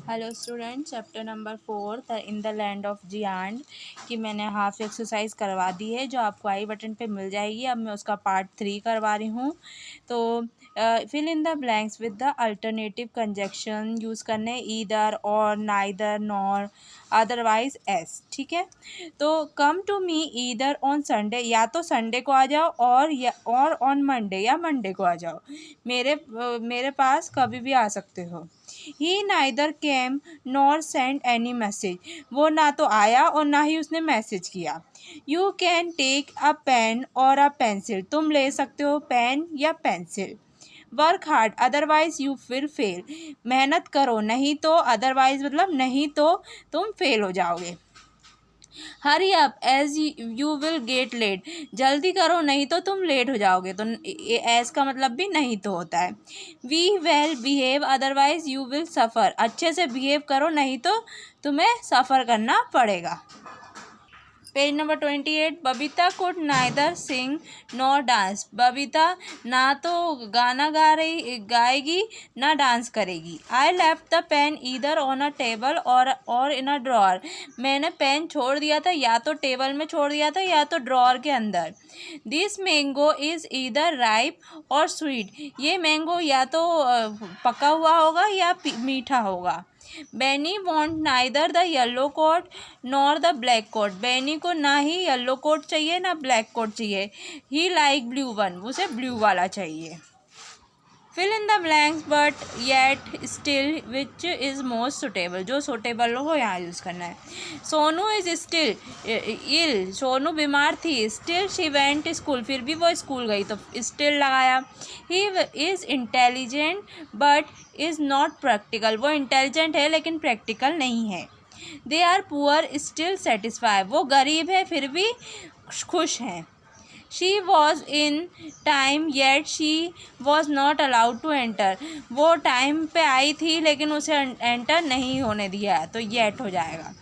Hello student, chapter number 4 in the land of giant की मैंने half exercise करवा दी है जो आपको आई बटन पे मिल जाएगी। अब मैं उसका पार्ट 3 करवा रही हूँ। तो fill in the blanks with the alternative conjunction use करने either or neither nor otherwise as. ठीक है, तो come to me either on Sunday, या तो संडे को आ जाओ और ऑन मंडे या मंडे को आ जाओ। मेरे पास कभी भी आ सकते हो। ही नाइदर केम नॉर सेंड एनी मैसेज, वो ना तो आया और ना ही उसने मैसेज किया। You can take a pen or a pencil, तुम ले सकते हो पेन या pencil. Work hard otherwise you will fail, मेहनत करो नहीं तो, अदरवाइज मतलब नहीं तो तुम फेल हो जाओगे। Hurry up as you will get late, जल्दी करो नहीं तो तुम लेट हो जाओगे। तो एज का मतलब भी नहीं तो होता है। We well behave otherwise you will suffer, अच्छे से बिहेव करो नहीं तो तुम्हें सफ़र करना पड़ेगा। Page number 28। Babita could neither sing nor dance, Babita ना तो गाना गाएगी ना डांस करेगी। I left the pen either on a table or in a drawer, मैंने पेन छोड़ दिया था या तो टेबल में छोड़ दिया था या तो ड्रॉअर के अंदर। This mango is either ripe or sweet, ये मैंगो या तो पका हुआ होगा या मीठा होगा। Benny want neither the yellow coat nor the black coat, Benny को ना ही येलो कोट चाहिए ना ब्लैक कोट चाहिए। ही लाइक ब्लू वन, उसे ब्लू वाला चाहिए। Fill in the blanks but yet still which is most suitable, जो suitable हो यहाँ यूज़ करना है। Sonu is still ill, Sonu बीमार थी। स्टिल शी वेंट स्कूल, फिर भी वो स्कूल गई तो स्टिल लगाया। He is intelligent but is not practical, वो इंटेलिजेंट है लेकिन प्रैक्टिकल नहीं है। They are poor still satisfied, वो गरीब है फिर भी खुश हैं। She was in time yet she was not allowed to enter, वो टाइम पे आई थी लेकिन उसे एंटर नहीं होने दिया है, तो येट हो जाएगा।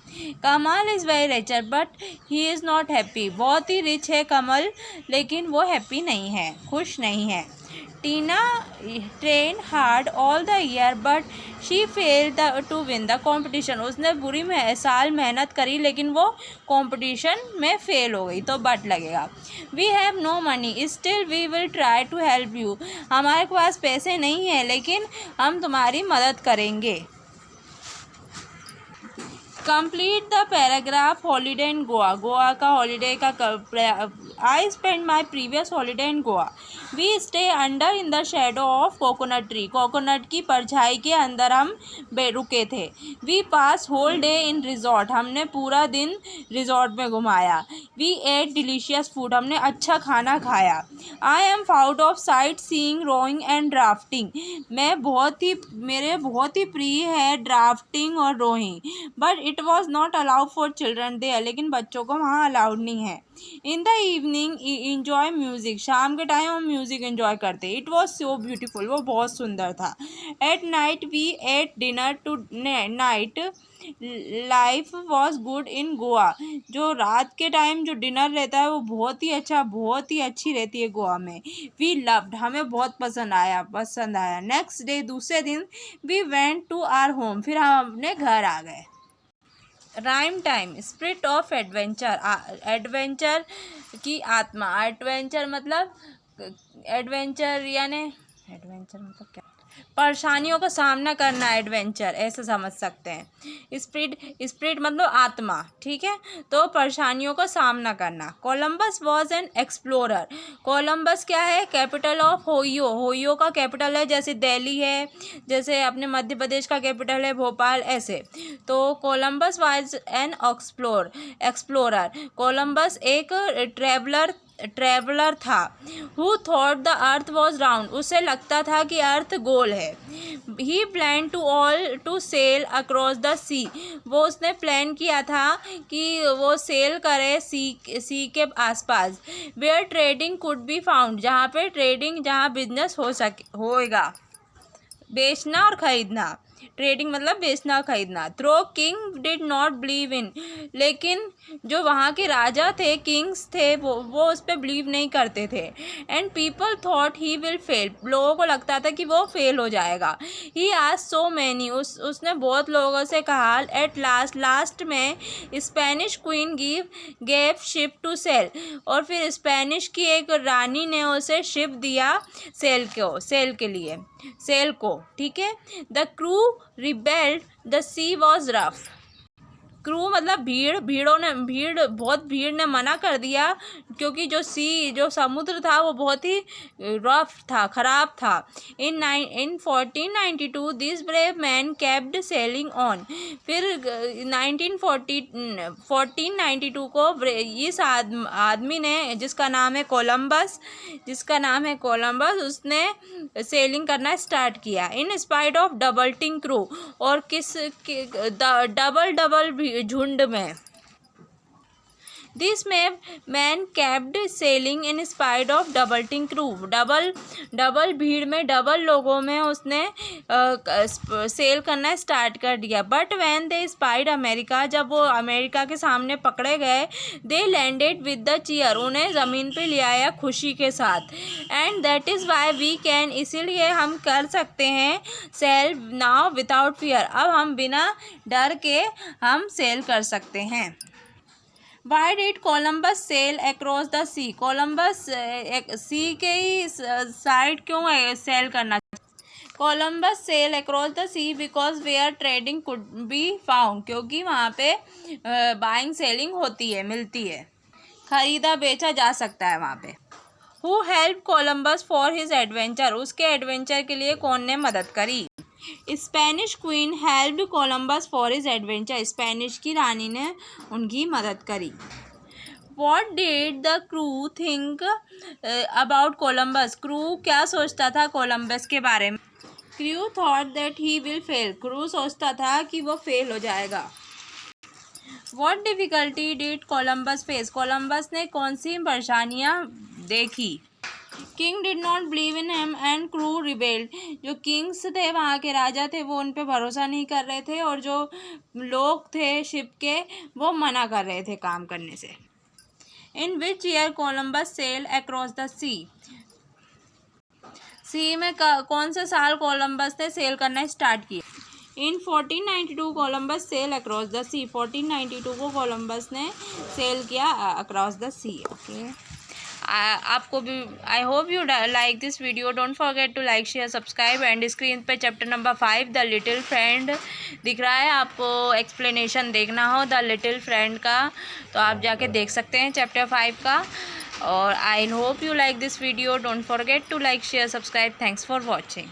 Kamal is very richer but he is not happy, बहुत ही रिच है कमल लेकिन वो हैप्पी नहीं है, खुश नहीं है। Tina train hard all the year but she fail to win the competition, उसने पूरी साल मेहनत करी लेकिन वो कॉम्पिटिशन में फेल हो गई, तो बट लगेगा। We have no money still we will try to help you, हमारे पास पैसे नहीं हैं लेकिन हम तुम्हारी मदद करेंगे। Complete the paragraph holiday in Goa, Goa का हॉलीडे का I spend my previous holiday in Goa. We stay under in the shadow of coconut tree, coconut की परछाई के अंदर हम रुके थे। We pass whole day in resort, हमने पूरा दिन रिजॉर्ट में घुमाया। वी एट डिलीशियस फूड, हमने अच्छा खाना खाया। I am found of sight seeing rowing and drafting, मेरे बहुत ही प्रिय है ड्राफ्टिंग और rowing. But it was not allowed for children there, लेकिन बच्चों को वहाँ अलाउड नहीं है। In the evening enjoy music, शाम के टाइम हम म्यूज़िक इन्जॉय करते। इट वॉज सो ब्यूटीफुल, वो बहुत सुंदर था। At night we ate dinner to night life was good in Goa, जो रात के टाइम जो डिनर रहता है वो बहुत ही अच्छा, बहुत ही अच्छी रहती है गोवा में। वी लव्ड, हमें बहुत पसंद आया। नेक्स्ट डे, दूसरे दिन we went to our home, फिर हम अपने घर आ गए। Rhyme time. Spirit of adventure, adventure की आत्मा। एडवेंचर मतलब एडवेंचर मतलब क्या, परेशानियों का सामना करना, एडवेंचर ऐसे समझ सकते हैं। स्पिरिट मतलब आत्मा, ठीक है, तो परेशानियों का सामना करना। Columbus was an explorer, Columbus क्या है, कैपिटल ऑफ होइयो, होइयो का कैपिटल है, जैसे दिल्ली है, जैसे अपने मध्य प्रदेश का कैपिटल है भोपाल, ऐसे। तो Columbus was an explorer, Columbus एक ट्रेवलर था। Who thought the earth was round, उसे लगता था कि अर्थ गोल है। He plan to sail across the sea, वो उसने प्लान किया था कि वो सेल करे सी के आसपास। Where trading could be found, जहाँ बिजनेस होएगा, बेचना और खरीदना। ट्रेडिंग मतलब बेचना खरीदना। Throw king did not believe in, लेकिन जो वहाँ के राजा थे, किंग्स थे, वो उस पर बिलीव नहीं करते थे। And people thought he will fail, लोगों को लगता था कि वो फेल हो जाएगा। ही आज सो मैनी, उसने बहुत लोगों से कहा। एट लास्ट में Spanish queen gave ship to sail, और फिर स्पेनिश की एक रानी ने उसे शिप दिया सेल के लिए, सेल को, ठीक है। The crew rebelled, the sea was rough. Crew मतलब बहुत भीड़ ने मना कर दिया, क्योंकि जो समुद्र था वो बहुत ही रफ था, ख़राब था। इन 1492 this brave man kept selling on. फिर 1492 को इस आदमी ने, जिसका नाम है कोलंबस, उसने सेलिंग करना स्टार्ट किया। In spite of doubting crew, और डबल झुंड में। This man kept sailing in spite of doubting crew, double भीड़ में, डबल लोगों में उसने सेल करना स्टार्ट कर दिया। But when they spied America, जब वो अमेरिका के सामने पकड़े गए, they landed with the cheer, उन्हें ज़मीन पे ले आया खुशी के साथ। And that is why we can, इसीलिए हम कर सकते हैं सेल नाउ विदाउट फियर, अब हम बिना डर के हम सेल कर सकते हैं। Why did Columbus sail across the sea? Columbus sea के ही साइड क्यों सेल करना? Columbus sail across the sea because where trading could be found, क्योंकि वहाँ पे बाइंग सेलिंग होती है, मिलती है, खरीदा बेचा जा सकता है वहाँ पे। Who helped Columbus for his adventure? उसके एडवेंचर के लिए कौन ने मदद करी? Spanish queen helped Columbus for his adventure, Spanish की रानी ने उनकी मदद करी। What did the crew think about Columbus? Crew क्या सोचता था कोलम्बस के बारे में? Crew thought that he will fail, crew सोचता था कि वो फेल हो जाएगा। What difficulty did Columbus face? Columbus ने कौन सी परेशानियाँ देखी? King did not believe in him and crew rebelled, जो किंग्स थे, वहाँ के राजा थे, वो उन पे भरोसा नहीं कर रहे थे, और जो लोग थे शिप के, वो मना कर रहे थे काम करने से। In which year Columbus sail across the sea? Sea में कौन से साल कोलम्बस ने सेल करना स्टार्ट किया? इन 1492 कोलम्बस सेल अक्रॉस द सी, 1492 को कोलम्बस ने सेल किया अक्रॉस द सी। ओके, आपको भी, I hope you like this video. Don't forget to like, share, subscribe. End screen पे chapter number 5 the little friend दिख रहा है, आपको एक्सप्लेनेशन देखना हो द लिटिल फ्रेंड का तो आप जाके देख सकते हैं चैप्टर 5 का। और I hope you like this video. Don't forget to like, share, subscribe. Thanks for watching.